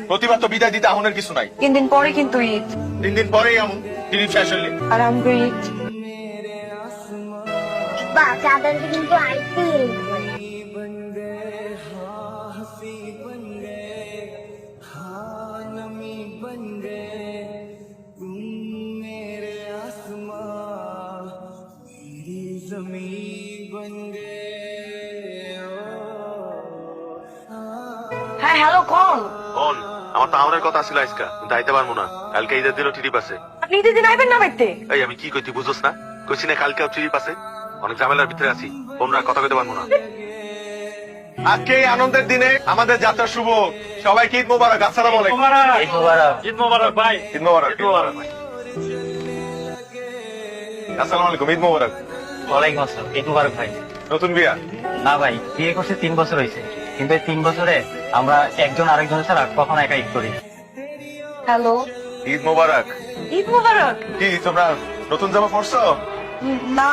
প্রতিবার তো বিদায় দিতে আহনের কিছু নাই। 3 দিন পরে কিন্তু ঈদ। 3 দিন পরেই আমু টিরিপ শেষ হইলে। আর আমগো ঈদ। বা চাদর কিন্তু আইতে হ্যাঁ হ্যালো কোন? কোন? আমার তো আমাদের কথা ছিল আজকা, কিন্তু আইতে পারবো না। কালকে ঈদের দিনও ট্রিপ আছে। আপনি ঈদের দিন আইবেন না বাইতে? এই আমি কি কইতি বুঝোস না? কইছি না কালকে ট্রিপ আছে। অনেক ঝামেলার ভিতরে আছি, তোমরা কথা কইতে পারবো না। আজকে এই আনন্দের দিনে আমাদের যাত্রা শুভ। সবাইকে ঈদ মোবারক। আসসালামু আলাইকুম। ঈদ মোবারক। ঈদ মোবারক ভাই। ঈদ মোবারক। ঈদ মোবারক ভাই। আসসালামু আলাইকুম। ঈদ মোবারক। ওয়ালাইকুম আসসালাম। ঈদ মোবারক ভাই। নতুন বিয়া? না ভাই, বিয়ে করছে 3 বছর হয়েছে, কিন্তু এই 3 বছরে আমরা একজন আরেকজনের ছাড়া কখনো একা ঈদ করি। হ্যালো ঈদ মোবারক। ঈদ মোবারক। কি তোমরা নতুন জামা পরছো? না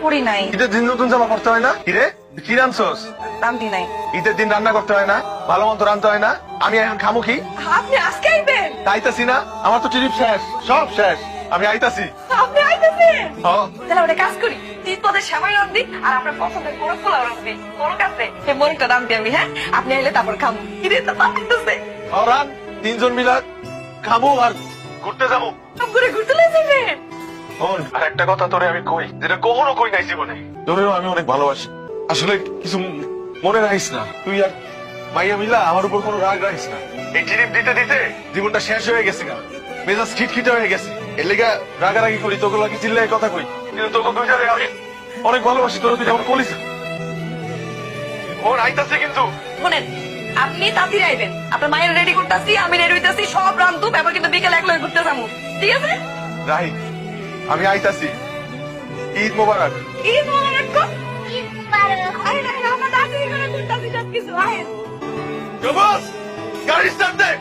পড়ি নাই। ঈদের দিন নতুন জামা পরতে হয় না? কিরে কি রানছস? রামতি নাই। ঈদের দিন রান্না করতে হয় না? ভালো মন্দ রান্না হয় না? আমি এখন খামু কি? আপনি আজকে আইবেন? আইতাছি না, আমার তো ট্রিপ শেষ, সব শেষ। আমি আইতাছি। আপনি আইতেছেন? হ্যাঁ। তাহলে ওটা কাজ করি, 3 পদের সেমাই রান্ধি আর আপনার পছন্দের মোরগ পোলাও রান্ধি। মোরগ আছে, সেই মোরগটা রান্ধি আমি। হ্যাঁ আপনি আইলে তারপর খামু। কি রে তো পাঠাইতেছে? অরান 3 জন মিলা খাবো আর ঘুরতে যাবো। সব ঘুরে ঘুরতে লাগবেন। শোন, আর একটা কথা তোরে আমি কই, যেটা কখনো কই নাই জীবনে। তোরেও আমি অনেক ভালোবাসি। আসলে কিছু মনে রাখিস না। তুই আর মাইয়া মিলা আমার উপর কোনো রাগ রাখিস না। এই ট্রিপ দিতে দিতে জীবনটা শেষ হয়ে গেছে গা। মেজাজ খিটখিটে হয়ে গেছে। এর লেগা রাগারাগি করি, তোকে লাগি চিল্লাই কথা কই। কিন্তু তোকে দুইটারে আমি অনেক ভালোবাসি। তোর তুই যেমন কলিস। ওর আইতাছে কিন্তু। শুনেন, আপনি তাড়াতাড়ি আইবেন। আপনার মায়ের রেডি করতেছি, আমি রেডি হইতাছি, সব রান্ধু। ব্যাপার কিন্তু বিকেল একলা ঘুরতে যাবো, ঠিক আছে? রাহি, আমি আইতাছি। ঈদ মোবারক। ঈদ মোবারক। ঈদ মোবারক। আরে না, আমরা তাড়াতাড়ি করে ঘুরতেছি সবকিছু। আহেন। গাড়ি স্টার্ট দে।